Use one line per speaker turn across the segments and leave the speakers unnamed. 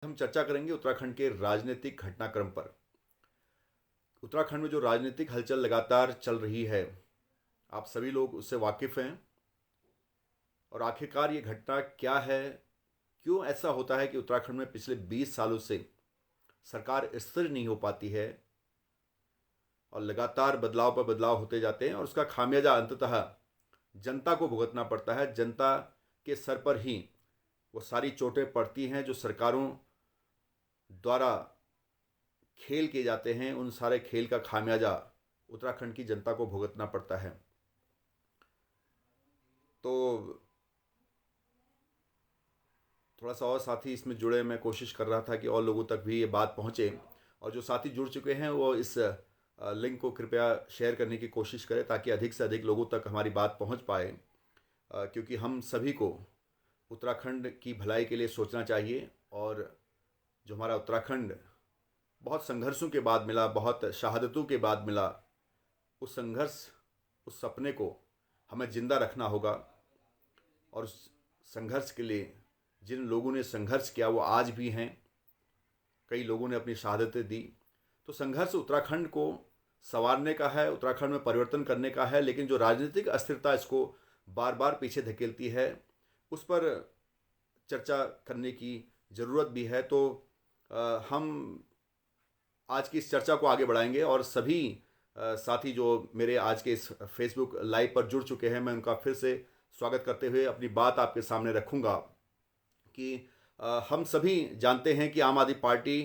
हम चर्चा करेंगे उत्तराखंड के राजनीतिक घटनाक्रम पर। उत्तराखंड में जो राजनीतिक हलचल लगातार चल रही है, आप सभी लोग उससे वाकिफ़ हैं। और आखिरकार ये घटना क्या है, क्यों ऐसा होता है कि उत्तराखंड में पिछले 20 सालों से सरकार स्थिर नहीं हो पाती है और लगातार बदलाव पर बदलाव होते जाते हैं और उसका खामियाजा अंततः जनता को भुगतना पड़ता है। जनता के सर पर ही वो सारी चोटें पड़ती हैं जो सरकारों द्वारा खेल किए जाते हैं। उन सारे खेल का खामियाजा उत्तराखंड की जनता को भुगतना पड़ता है। तो थोड़ा सा और साथी इसमें जुड़े, मैं कोशिश कर रहा था कि और लोगों तक भी ये बात पहुँचे, और जो साथी जुड़ चुके हैं वो इस लिंक को कृपया शेयर करने की कोशिश करें ताकि अधिक से अधिक लोगों तक हमारी बात पहुँच पाए। क्योंकि हम सभी को उत्तराखंड की भलाई के लिए सोचना चाहिए। और जो हमारा उत्तराखंड बहुत संघर्षों के बाद मिला, बहुत शहादतों के बाद मिला, उस संघर्ष, उस सपने को हमें ज़िंदा रखना होगा। और उस संघर्ष के लिए जिन लोगों ने संघर्ष किया वो आज भी हैं। कई लोगों ने अपनी शहादतें दी। तो संघर्ष उत्तराखंड को संवारने का है, उत्तराखंड में परिवर्तन करने का है। लेकिन जो राजनीतिक अस्थिरता इसको बार बार पीछे धकेलती है, उस पर चर्चा करने की ज़रूरत भी है। तो हम आज की इस चर्चा को आगे बढ़ाएंगे और सभी साथी जो मेरे आज के इस फेसबुक लाइव पर जुड़ चुके हैं, मैं उनका फिर से स्वागत करते हुए अपनी बात आपके सामने रखूंगा कि हम सभी जानते हैं कि आम आदमी पार्टी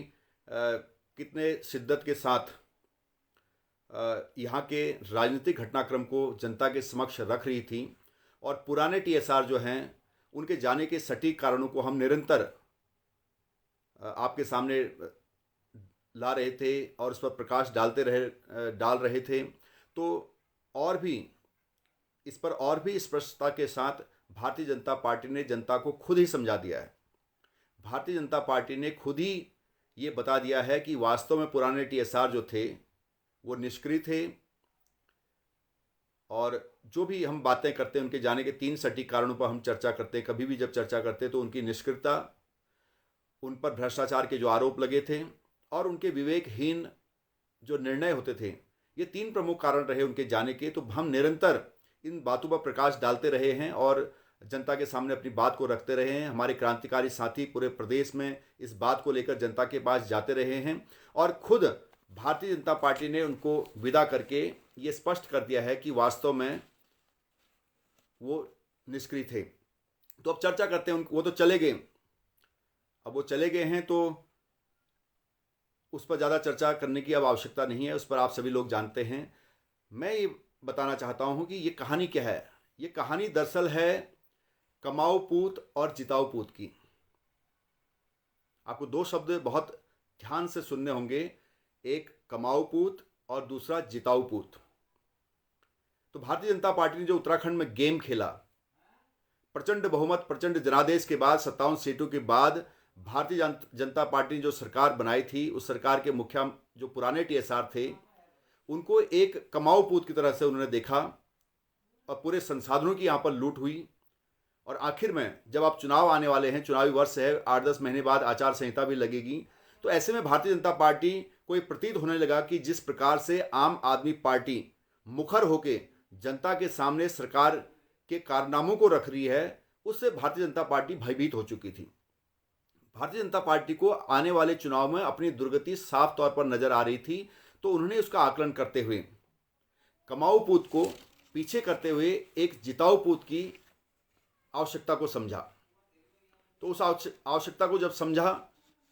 कितने शिद्दत के साथ यहाँ के राजनीतिक घटनाक्रम को जनता के समक्ष रख रही थी। और पुराने टीएसआर जो हैं उनके जाने के सटीक कारणों को हम निरंतर आपके सामने ला रहे थे और उस पर प्रकाश डाल रहे थे। तो और भी इस पर और भी स्पष्टता के साथ भारतीय जनता पार्टी ने जनता को खुद ही समझा दिया है। भारतीय जनता पार्टी ने खुद ही ये बता दिया है कि वास्तव में पुराने टीएसआर जो थे वो निष्क्रिय थे। और जो भी हम बातें करते हैं उनके जाने के 3 सटीक कारणों पर हम चर्चा करते हैं। कभी भी जब चर्चा करते हैं तो उनकी निष्क्रियता, उन पर भ्रष्टाचार के जो आरोप लगे थे और उनके विवेकहीन जो निर्णय होते थे, ये 3 प्रमुख कारण रहे उनके जाने के। तो हम निरंतर इन बातों पर प्रकाश डालते रहे हैं और जनता के सामने अपनी बात को रखते रहे हैं। हमारे क्रांतिकारी साथी पूरे प्रदेश में इस बात को लेकर जनता के पास जाते रहे हैं और खुद भारतीय जनता पार्टी ने उनको विदा करके ये स्पष्ट कर दिया है कि वास्तव में वो निष्क्रिय थे। तो अब चर्चा करते हैं। वो तो चले गए, अब वो चले गए हैं तो उस पर ज़्यादा चर्चा करने की अब आवश्यकता नहीं है, उस पर आप सभी लोग जानते हैं। मैं ये बताना चाहता हूँ कि ये कहानी क्या है। ये कहानी दरअसल है कमाऊ पूत और जिताऊ पूत की। आपको 2 शब्द बहुत ध्यान से सुनने होंगे, एक कमाऊ पूत और दूसरा जिताऊ पूत। तो भारतीय जनता पार्टी ने जो उत्तराखंड में गेम खेला, प्रचंड बहुमत, प्रचंड जनादेश के बाद, 57 सीटों के बाद भारतीय जनता पार्टी ने जो सरकार बनाई थी, उस सरकार के मुखिया जो पुराने टीएसआर थे उनको एक कमाऊ पूत की तरह से उन्होंने देखा और पूरे संसाधनों की यहाँ पर लूट हुई। और आखिर में जब आप चुनाव आने वाले हैं, चुनावी वर्ष है, 8-10 महीने बाद आचार संहिता भी लगेगी, तो ऐसे में भारतीय जनता पार्टी को एक प्रतीत होने लगा कि जिस प्रकार से आम आदमी पार्टी मुखर होके जनता के सामने सरकार के कारनामों को रख रही है, उससे भारतीय जनता पार्टी भयभीत हो चुकी थी। भारतीय जनता पार्टी को आने वाले चुनाव में अपनी दुर्गति साफ तौर पर नजर आ रही थी। तो उन्होंने उसका आकलन करते हुए कमाऊ पूत को पीछे करते हुए एक जिताऊ पूत की आवश्यकता को समझा। तो उस आवश्यकता को जब समझा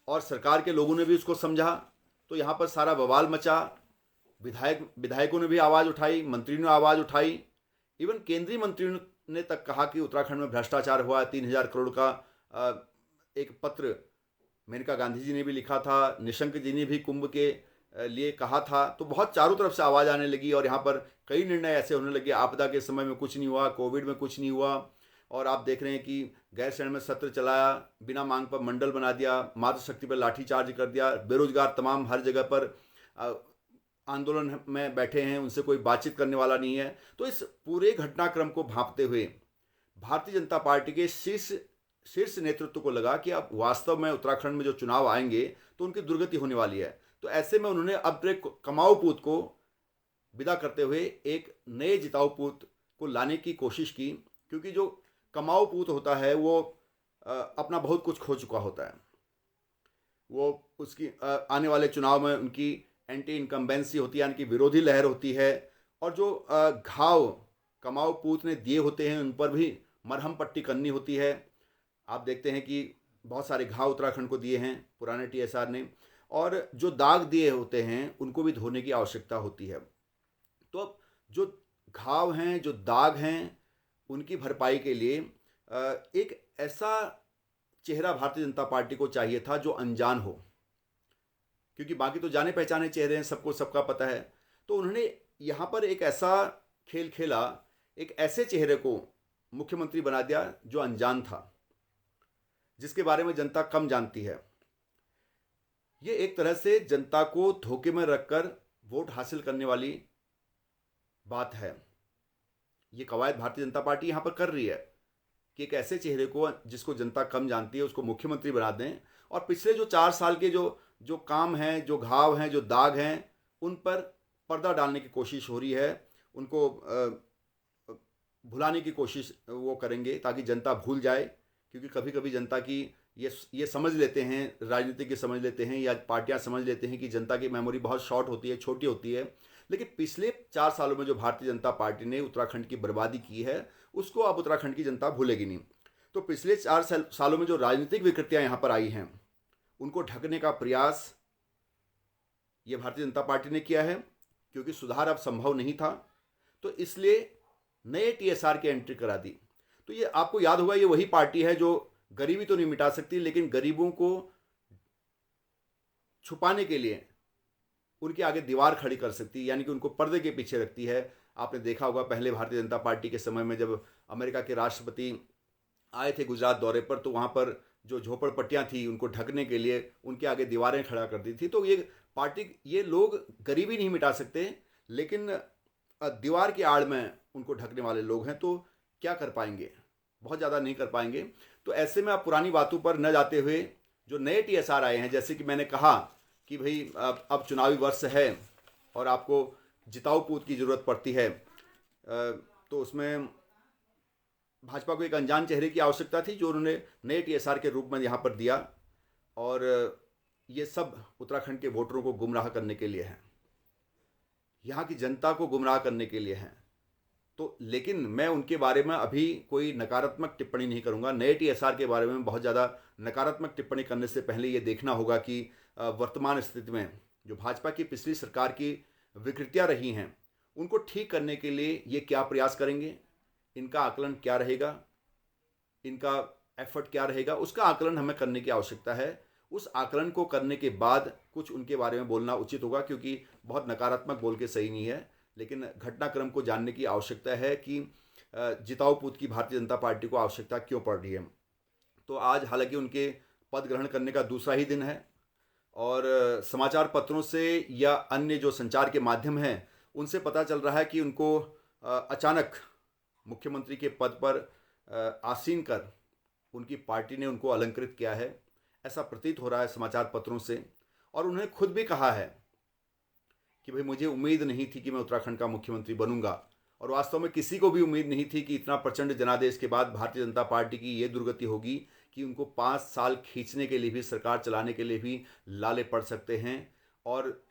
और सरकार के लोगों ने भी उसको समझा, तो यहाँ पर सारा बवाल मचा। विधायकों ने भी आवाज़ उठाई, मंत्रियों ने आवाज़ उठाई, इवन केंद्रीय मंत्रियों ने तक कहा कि उत्तराखंड में भ्रष्टाचार हुआ। 3000 करोड़ का एक पत्र मेनका गांधी जी ने भी लिखा था, निशंक जी ने भी कुंभ के लिए कहा था। तो बहुत चारों तरफ से आवाज़ आने लगी और यहाँ पर कई निर्णय ऐसे होने लगे। आपदा के समय में कुछ नहीं हुआ, कोविड में कुछ नहीं हुआ, और आप देख रहे हैं कि गैर शरण में सत्र चलाया, बिना मांग पर मंडल बना दिया, मातृशक्ति पर लाठीचार्ज कर दिया, बेरोजगार तमाम हर जगह पर आंदोलन में बैठे हैं, उनसे कोई बातचीत करने वाला नहीं है। तो इस पूरे घटनाक्रम को भांपते हुए भारतीय जनता पार्टी के शीर्ष शीर्ष नेतृत्व को लगा कि अब वास्तव में उत्तराखंड में जो चुनाव आएंगे तो उनकी दुर्गति होने वाली है। तो ऐसे में उन्होंने अब एक कमाऊ पूत को विदा करते हुए एक नए जिताऊ पूत को लाने की कोशिश की, क्योंकि जो कमाऊ पूत होता है वो अपना बहुत कुछ खो चुका होता है। वो उसकी आने वाले चुनाव में उनकी एंटी इनकम्बेंसी होती है, यानी कि विरोधी लहर होती है, और जो घाव कमाऊ पूत ने दिए होते हैं उन पर भी मरहम पट्टी करनी होती है। आप देखते हैं कि बहुत सारे घाव उत्तराखंड को दिए हैं पुराने टीएसआर ने, और जो दाग दिए होते हैं उनको भी धोने की आवश्यकता होती है। तो अब जो घाव हैं, जो दाग हैं, उनकी भरपाई के लिए एक ऐसा चेहरा भारतीय जनता पार्टी को चाहिए था जो अनजान हो, क्योंकि बाकी तो जाने पहचाने चेहरे हैं, सबको सबका पता है। तो उन्होंने यहाँ पर एक ऐसा खेल खेला, एक ऐसे चेहरे को मुख्यमंत्री बना दिया जो अनजान था, जिसके बारे में जनता कम जानती है। ये एक तरह से जनता को धोखे में रखकर वोट हासिल करने वाली बात है। ये कवायद भारतीय जनता पार्टी यहाँ पर कर रही है कि एक ऐसे चेहरे को जिसको जनता कम जानती है उसको मुख्यमंत्री बना दें, और पिछले जो 4 साल के जो काम हैं, जो घाव हैं, जो दाग हैं, उन पर पर्दा डालने की कोशिश हो रही है। उनको भुलाने की कोशिश वो करेंगे ताकि जनता भूल जाए, क्योंकि कभी कभी जनता की ये समझ लेते हैं, राजनीतिज्ञ समझ लेते हैं या पार्टियां समझ लेते हैं कि जनता की मेमोरी बहुत शॉर्ट होती है, छोटी होती है। लेकिन पिछले 4 सालों में जो भारतीय जनता पार्टी ने उत्तराखंड की बर्बादी की है उसको अब उत्तराखंड की जनता भूलेगी नहीं। तो पिछले 4 सालों में जो राजनीतिक विकृतियां यहाँ पर आई हैं उनको ढकने का प्रयास ये भारतीय जनता पार्टी ने किया है, क्योंकि सुधार अब संभव नहीं था, तो इसलिए नए टीएसआर की एंट्री करा दी। तो ये आपको याद होगा, ये वही पार्टी है जो गरीबी तो नहीं मिटा सकती, लेकिन गरीबों को छुपाने के लिए उनके आगे दीवार खड़ी कर सकती है, यानी कि उनको पर्दे के पीछे रखती है। आपने देखा होगा पहले भारतीय जनता पार्टी के समय में जब अमेरिका के राष्ट्रपति आए थे गुजरात दौरे पर, तो वहाँ पर जो झोपड़पट्टियाँ थी उनको ढकने के लिए उनके आगे दीवारें खड़ा कर दी थी। तो ये पार्टी, ये लोग गरीबी नहीं मिटा सकते, लेकिन दीवार की आड़ में उनको ढकने वाले लोग हैं, तो क्या कर पाएंगे? बहुत ज़्यादा नहीं कर पाएंगे। तो ऐसे में आप पुरानी बातों पर न जाते हुए जो नए टीएसआर आए हैं, जैसे कि मैंने कहा कि भाई अब चुनावी वर्ष है और आपको जिताऊ पूत की ज़रूरत पड़ती है, तो उसमें भाजपा को एक अनजान चेहरे की आवश्यकता थी जो उन्होंने नए टीएसआर के रूप में यहाँ पर दिया, और ये सब उत्तराखंड के वोटरों को गुमराह करने के लिए हैं, यहाँ की जनता को गुमराह करने के लिए हैं। तो लेकिन मैं उनके बारे में अभी कोई नकारात्मक टिप्पणी नहीं करूंगा। नए टीएसआर के बारे में बहुत ज़्यादा नकारात्मक टिप्पणी करने से पहले ये देखना होगा कि वर्तमान स्थिति में जो भाजपा की पिछली सरकार की विकृतियां रही हैं उनको ठीक करने के लिए ये क्या प्रयास करेंगे, इनका आकलन क्या रहेगा, इनका एफर्ट क्या रहेगा, उसका आकलन हमें करने की आवश्यकता है। उस आकलन को करने के बाद कुछ उनके बारे में बोलना उचित होगा, क्योंकि बहुत नकारात्मक बोल के सही नहीं है। लेकिन घटनाक्रम को जानने की आवश्यकता है कि जिताऊ पूत की भारतीय जनता पार्टी को आवश्यकता क्यों पड़ रही है। तो आज हालांकि उनके पद ग्रहण करने का दूसरा ही दिन है, और समाचार पत्रों से या अन्य जो संचार के माध्यम हैं उनसे पता चल रहा है कि उनको अचानक मुख्यमंत्री के पद पर आसीन कर उनकी पार्टी ने उनको अलंकृत किया है, ऐसा प्रतीत हो रहा है समाचार पत्रों से। और उन्होंने खुद भी कहा है कि भाई मुझे उम्मीद नहीं थी कि मैं उत्तराखंड का मुख्यमंत्री बनूंगा, और वास्तव में किसी को भी उम्मीद नहीं थी कि इतना प्रचंड जनादेश के बाद भारतीय जनता पार्टी की ये दुर्गति होगी कि उनको 5 साल खींचने के लिए भी, सरकार चलाने के लिए भी लाले पड़ सकते हैं। और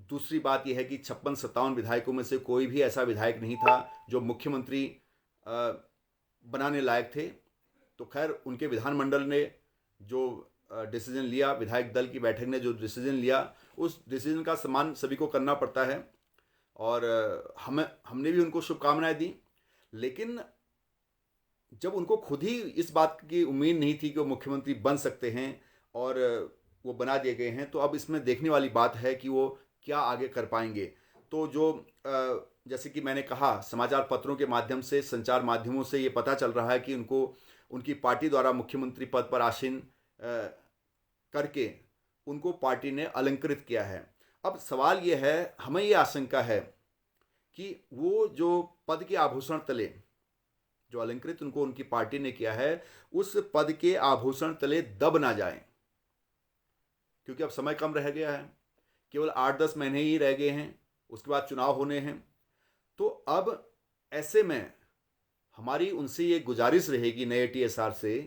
दूसरी बात यह है कि 56-57 विधायकों में से कोई भी ऐसा विधायक नहीं था जो मुख्यमंत्री बनाने लायक थे। तो खैर उनके विधानमंडल ने जो डिसीजन लिया, विधायक दल की बैठक ने जो डिसीजन लिया, उस डिसीजन का सम्मान सभी को करना पड़ता है, और हमने भी उनको शुभकामनाएं दी। लेकिन जब उनको खुद ही इस बात की उम्मीद नहीं थी कि वो मुख्यमंत्री बन सकते हैं और वो बना दिए गए हैं, तो अब इसमें देखने वाली बात है कि वो क्या आगे कर पाएंगे। तो जो जैसे कि मैंने कहा, समाचार पत्रों के माध्यम से, संचार माध्यमों से ये पता चल रहा है कि उनको उनकी पार्टी द्वारा मुख्यमंत्री पद पर आसीन करके उनको पार्टी ने अलंकृत किया है। अब सवाल ये है, हमें ये आशंका है कि वो जो पद के आभूषण तले जो अलंकृत उनको उनकी पार्टी ने किया है, उस पद के आभूषण तले दब ना जाएं, क्योंकि अब समय कम रह गया है, केवल 8-10 महीने ही रह गए हैं, उसके बाद चुनाव होने हैं। तो अब ऐसे में हमारी उनसे ये गुजारिश रहेगी नए टीएसआर से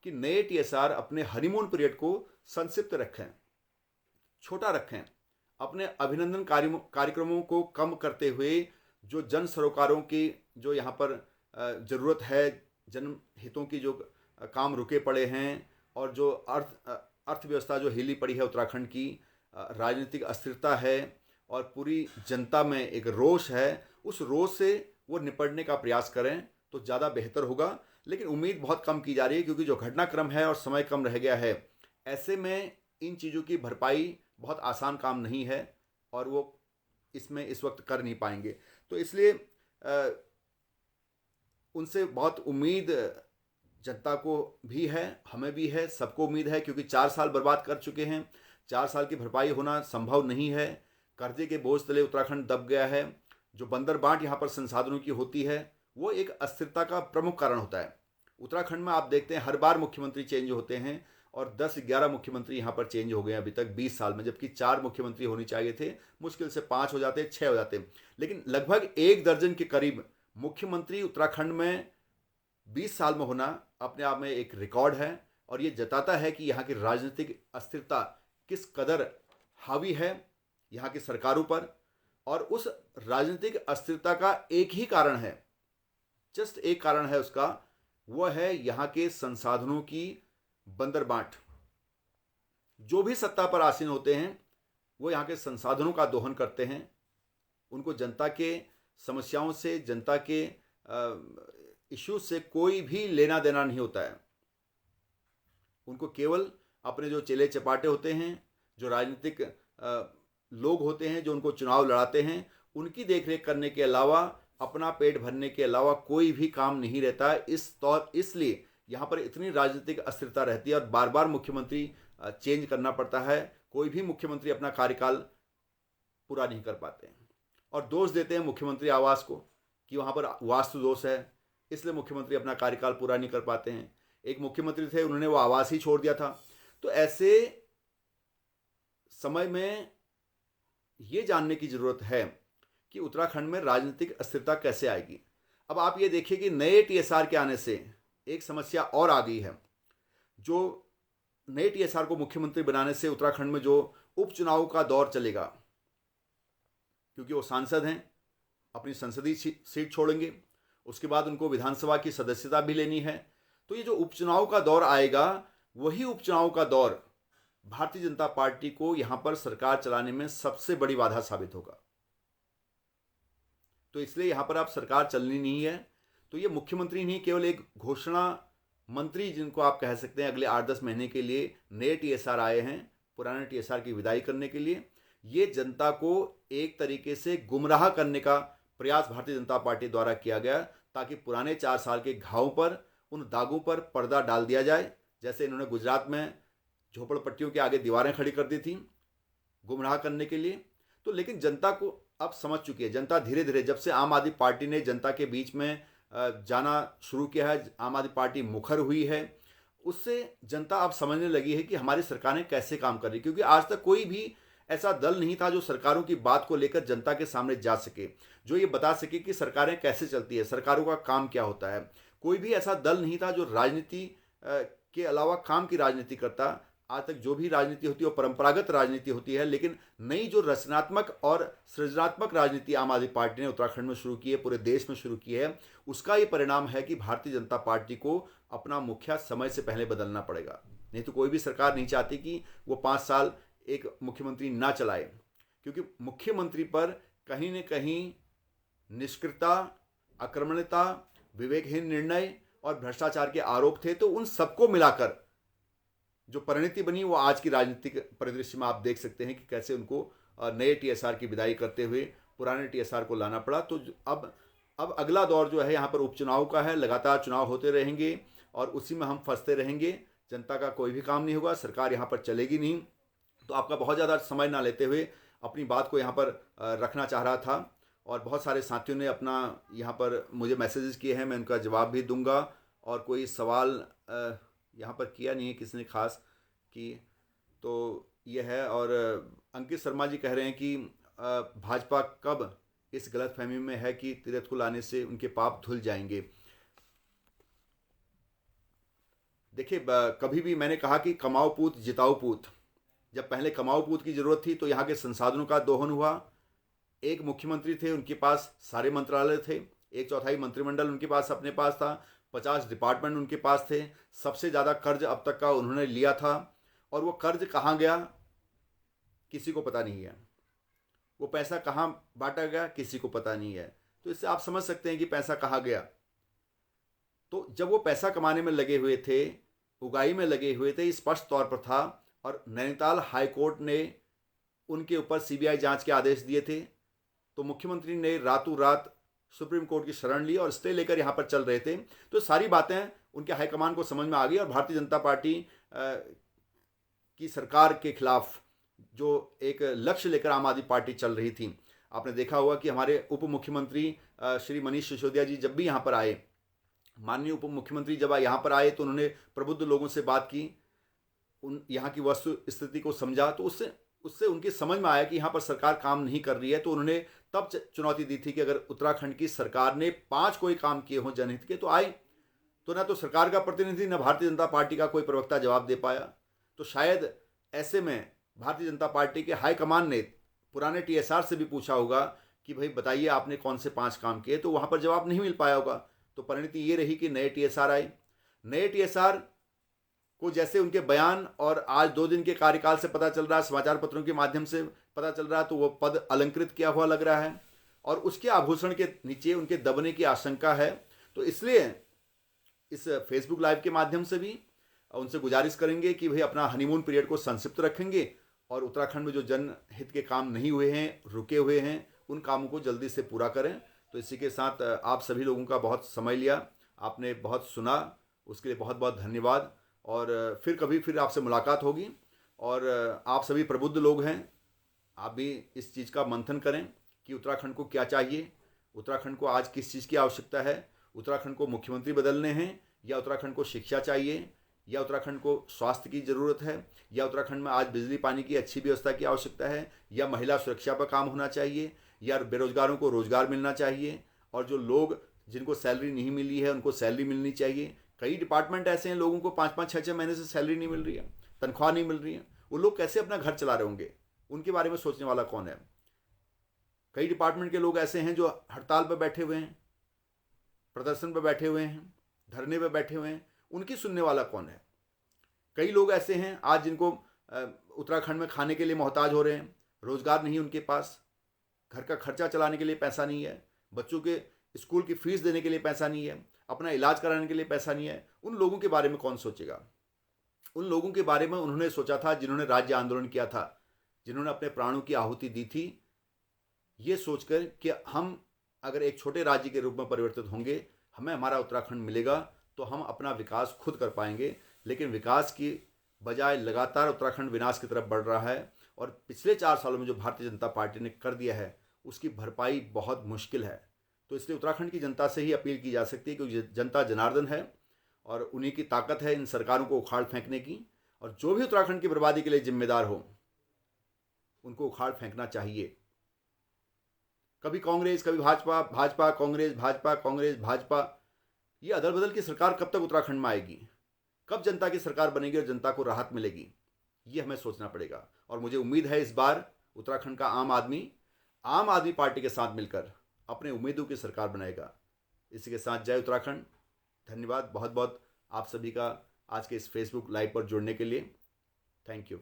कि नए टीएसआर अपने हनीमून पीरियड को संक्षिप्त रखें, छोटा रखें, अपने अभिनंदन कार्यक्रमों को कम करते हुए जो जन सरोकारों की जो यहाँ पर ज़रूरत है, जन हितों की जो काम रुके पड़े हैं, और जो अर्थव्यवस्था जो हिली पड़ी है उत्तराखंड की, राजनीतिक अस्थिरता है और पूरी जनता में एक रोष है, उस रोष से वो निपटने का प्रयास करें तो ज़्यादा बेहतर होगा। लेकिन उम्मीद बहुत कम की जा रही है, क्योंकि जो घटनाक्रम है और समय कम रह गया है, ऐसे में इन चीज़ों की भरपाई बहुत आसान काम नहीं है और वो इसमें इस वक्त कर नहीं पाएंगे। तो इसलिए उनसे बहुत उम्मीद जनता को भी है, हमें भी है, सबको उम्मीद है, क्योंकि 4 साल बर्बाद कर चुके हैं। 4 साल की भरपाई होना संभव नहीं है। कर्जे के बोझ तले उत्तराखंड दब गया है। जो बंदर बांट यहाँ पर संसाधनों की होती है, वो एक अस्थिरता का प्रमुख कारण होता है। उत्तराखंड में आप देखते हैं हर बार मुख्यमंत्री चेंज होते हैं, और 10-11 मुख्यमंत्री यहाँ पर चेंज हो गए हैं अभी तक 20 साल में, जबकि 4 मुख्यमंत्री होनी चाहिए थे। मुश्किल से 5 हो जाते, 6 हो जाते, लेकिन लगभग 1 दर्जन के करीब मुख्यमंत्री उत्तराखंड में 20 साल में होना अपने आप में एक रिकॉर्ड है। और ये जताता है कि यहाँ की राजनीतिक अस्थिरता किस कदर हावी है यहाँ की सरकारों पर। और उस राजनीतिक अस्थिरता का एक ही कारण है, जस्ट एक कारण है उसका, वो है यहाँ के संसाधनों की बंदर बांट। जो भी सत्ता पर आसीन होते हैं वो यहाँ के संसाधनों का दोहन करते हैं। उनको जनता के समस्याओं से, जनता के इश्यूज से कोई भी लेना देना नहीं होता है। उनको केवल अपने जो चेले चपाटे होते हैं, जो राजनीतिक लोग होते हैं, जो उनको चुनाव लड़ाते हैं, उनकी देखरेख करने के अलावा, अपना पेट भरने के अलावा कोई भी काम नहीं रहता है। इसलिए यहाँ पर इतनी राजनीतिक अस्थिरता रहती है और बार बार मुख्यमंत्री चेंज करना पड़ता है। कोई भी मुख्यमंत्री अपना कार्यकाल पूरा नहीं कर पाते हैं, और दोष देते हैं मुख्यमंत्री आवास को कि वहाँ पर वास्तु दोष है, इसलिए मुख्यमंत्री अपना कार्यकाल पूरा नहीं कर पाते हैं। एक मुख्यमंत्री थे, उन्होंने वो आवास ही छोड़ दिया था। तो ऐसे समय में ये जानने की ज़रूरत है कि उत्तराखंड में राजनीतिक अस्थिरता कैसे आएगी। अब आप ये देखिए कि नए टीएसआर के आने से एक समस्या और आ गई है। जो नए टीएसआर को मुख्यमंत्री बनाने से उत्तराखंड में जो उपचुनाव का दौर चलेगा, क्योंकि वो सांसद हैं, अपनी संसदीय सीट छोड़ेंगे, उसके बाद उनको विधानसभा की सदस्यता भी लेनी है। तो ये जो उपचुनाव का दौर आएगा, वही उपचुनाव का दौर भारतीय जनता पार्टी को यहां पर सरकार चलाने में सबसे बड़ी बाधा साबित होगा। तो इसलिए यहां पर आप सरकार चलनी नहीं है तो ये मुख्यमंत्री नहीं, केवल एक घोषणा मंत्री जिनको आप कह सकते हैं, अगले 8-10 महीने के लिए नए टीएसआर आए हैं पुराने टीएसआर की विदाई करने के लिए। ये जनता को एक तरीके से गुमराह करने का प्रयास भारतीय जनता पार्टी द्वारा किया गया, ताकि पुराने 4 साल के घावों पर, उन दागों पर पर्दा डाल दिया जाए। जैसे इन्होंने गुजरात में झोपड़पट्टियों के आगे दीवारें खड़ी कर दी थी गुमराह करने के लिए। तो लेकिन जनता को अब समझ चुकी है। जनता धीरे धीरे, जब से आम आदमी पार्टी ने जनता के बीच में जाना शुरू किया है, आम आदमी पार्टी मुखर हुई है, उससे जनता अब समझने लगी है कि हमारी सरकारें कैसे काम कर रही। क्योंकि आज तक कोई भी ऐसा दल नहीं था जो सरकारों की बात को लेकर जनता के सामने जा सके, जो ये बता सके कि सरकारें कैसे चलती है, सरकारों का काम क्या होता है। कोई भी ऐसा दल नहीं था जो राजनीति के अलावा काम की राजनीति करता। आज तक जो भी राजनीति होती है वो परंपरागत राजनीति होती है, लेकिन नई जो रचनात्मक और सृजनात्मक राजनीति आम आदमी पार्टी ने उत्तराखंड में शुरू की है, पूरे देश में शुरू की है, उसका ये परिणाम है कि भारतीय जनता पार्टी को अपना मुखिया समय से पहले बदलना पड़ेगा। नहीं तो कोई भी सरकार नहीं चाहती कि वो 5 साल एक मुख्यमंत्री ना चलाए, क्योंकि मुख्यमंत्री पर कहीं न कहीं निष्क्रियता, आक्रमणता, विवेकहीन निर्णय और भ्रष्टाचार के आरोप थे। तो उन सबको मिलाकर जो परिणति बनी वो आज की राजनीतिक परिदृश्य में आप देख सकते हैं कि कैसे उनको नए टीएसआर की विदाई करते हुए पुराने टीएसआर को लाना पड़ा। तो अब अगला दौर जो है यहाँ पर उपचुनाव का है। लगातार चुनाव होते रहेंगे और उसी में हम फंसते रहेंगे। जनता का कोई भी काम नहीं होगा, सरकार यहाँ पर चलेगी नहीं। तो आपका बहुत ज़्यादा समय ना लेते हुए अपनी बात को यहाँ पर रखना चाह रहा था। और बहुत सारे साथियों ने अपना यहाँ पर मुझे मैसेजेस किए हैं, मैं उनका जवाब भी दूंगा। और कोई सवाल यहाँ पर किया नहीं है किसी ने खास कि, तो ये है। और अंकित शर्मा जी कह रहे हैं कि भाजपा कब इस गलतफहमी में है कि तीरथ को लाने से उनके पाप धुल जाएंगे। देखिए, कभी भी मैंने कहा कि कमाओ पूत जिताओ पूत। जब पहले कमाओ पूत की जरूरत थी तो यहाँ के संसाधनों का दोहन हुआ। एक मुख्यमंत्री थे, उनके पास सारे मंत्रालय थे, 1/4 मंत्रिमंडल उनके पास अपने पास था, 50 डिपार्टमेंट उनके पास थे, सबसे ज़्यादा कर्ज अब तक का उन्होंने लिया था। और वो कर्ज कहाँ गया किसी को पता नहीं है, वो पैसा कहाँ बांटा गया किसी को पता नहीं है। तो इससे आप समझ सकते हैं कि पैसा कहाँ गया। तो जब वो पैसा कमाने में लगे हुए थे, उगाही में लगे हुए थे, स्पष्ट तौर पर था। और नैनीताल हाईकोर्ट ने उनके ऊपर सीबीआई जांच के आदेश दिए थे, तो मुख्यमंत्री ने रातों रात सुप्रीम कोर्ट की शरण ली और स्टे लेकर यहाँ पर चल रहे थे। तो सारी बातें उनके हाईकमान को समझ में आ गई और भारतीय जनता पार्टी की सरकार के खिलाफ जो एक लक्ष्य लेकर आम आदमी पार्टी चल रही थी। आपने देखा होगा कि हमारे उप मुख्यमंत्री श्री मनीष सिसोदिया जी जब भी यहाँ पर आए, माननीय उप मुख्यमंत्री जब यहाँ पर आए तो उन्होंने प्रबुद्ध लोगों से बात की, उन यहाँ की वस्तु स्थिति को समझा। तो उससे उनकी समझ में आया कि यहाँ पर सरकार काम नहीं कर रही है। तो उन्होंने तब चुनौती दी थी कि अगर उत्तराखंड की सरकार ने 5 कोई काम किए हों जनहित के तो आए। तो ना तो सरकार का प्रतिनिधि ना भारतीय जनता पार्टी का कोई प्रवक्ता जवाब दे पाया। तो शायद ऐसे में भारतीय जनता पार्टी के हाईकमान ने पुराने TSR से भी पूछा होगा कि भाई बताइए आपने कौन से 5 काम किए, तो वहाँ पर जवाब नहीं मिल पाया होगा। तो परिणति ये रही कि नए TSR आए। नए TSR को जैसे उनके बयान और आज 2 दिन के कार्यकाल से पता चल रहा है, समाचार पत्रों के माध्यम से पता चल रहा है, तो वो पद अलंकृत किया हुआ लग रहा है और उसके आभूषण के नीचे उनके दबने की आशंका है। तो इसलिए इस फेसबुक लाइव के माध्यम से भी उनसे गुजारिश करेंगे कि भाई अपना हनीमून पीरियड को संक्षिप्त रखेंगे और उत्तराखंड में जो जनहित के काम नहीं हुए हैं, रुके हुए हैं, उन कामों को जल्दी से पूरा करें। तो इसी के साथ आप सभी लोगों का बहुत समय लिया, आपने बहुत सुना, उसके लिए बहुत बहुत धन्यवाद। और फिर आपसे मुलाकात होगी। और आप सभी प्रबुद्ध लोग हैं, आप भी इस चीज़ का मंथन करें कि उत्तराखंड को क्या चाहिए, उत्तराखंड को आज किस चीज़ की आवश्यकता है, उत्तराखंड को मुख्यमंत्री बदलने हैं या उत्तराखंड को शिक्षा चाहिए या उत्तराखंड को स्वास्थ्य की ज़रूरत है या उत्तराखंड में आज बिजली पानी की अच्छी व्यवस्था की आवश्यकता है या महिला सुरक्षा पर काम होना चाहिए या बेरोजगारों को रोजगार मिलना चाहिए और जो लोग जिनको सैलरी नहीं मिली है उनको सैलरी मिलनी चाहिए। कई डिपार्टमेंट ऐसे हैं लोगों को 5-5, 6-6 महीने से सैलरी नहीं मिल रही है, तनख्वाह नहीं मिल रही है। वो लोग कैसे अपना घर चला रहे होंगे, उनके बारे में सोचने वाला कौन है। कई डिपार्टमेंट के लोग ऐसे हैं जो हड़ताल पर बैठे हुए हैं, प्रदर्शन पर बैठे हुए हैं, धरने पर बैठे हुए हैं, उनकी सुनने वाला कौन है। कई लोग ऐसे हैं आज जिनको उत्तराखंड में खाने के लिए मोहताज हो रहे हैं, रोजगार नहीं उनके पास, घर का खर्चा चलाने के लिए पैसा नहीं है, बच्चों के स्कूल की फीस देने के लिए पैसा नहीं है, अपना इलाज कराने के लिए पैसा नहीं है। उन लोगों के बारे में कौन सोचेगा। उन लोगों के बारे में उन्होंने सोचा था जिन्होंने राज्य आंदोलन किया था, जिन्होंने अपने प्राणों की आहुति दी थी, ये सोचकर कि हम अगर एक छोटे राज्य के रूप में परिवर्तित होंगे, हमें हमारा उत्तराखंड मिलेगा तो हम अपना विकास खुद कर पाएंगे। लेकिन विकास की बजाय लगातार उत्तराखंड विनाश की तरफ बढ़ रहा है और पिछले 4 सालों में जो भारतीय जनता पार्टी ने कर दिया है उसकी भरपाई बहुत मुश्किल है। तो इसलिए उत्तराखंड की जनता से ही अपील की जा सकती है क्योंकि जनता जनार्दन है और उन्हीं की ताकत है इन सरकारों को उखाड़ फेंकने की। और जो भी उत्तराखंड की बर्बादी के लिए जिम्मेदार हो उनको उखाड़ फेंकना चाहिए। कभी कांग्रेस, कभी भाजपा, भाजपा कांग्रेस, भाजपा कांग्रेस, भाजपा, ये अदल बदल की सरकार कब तक उत्तराखंड में आएगी, कब जनता की सरकार बनेगी और जनता को राहत मिलेगी, ये हमें सोचना पड़ेगा। और मुझे उम्मीद है इस बार उत्तराखंड का आम आदमी पार्टी के साथ मिलकर अपने उम्मीदों की सरकार बनाएगा। इसी के साथ जय उत्तराखंड। धन्यवाद बहुत बहुत आप सभी का आज के इस फेसबुक लाइव पर जुड़ने के लिए। Thank you.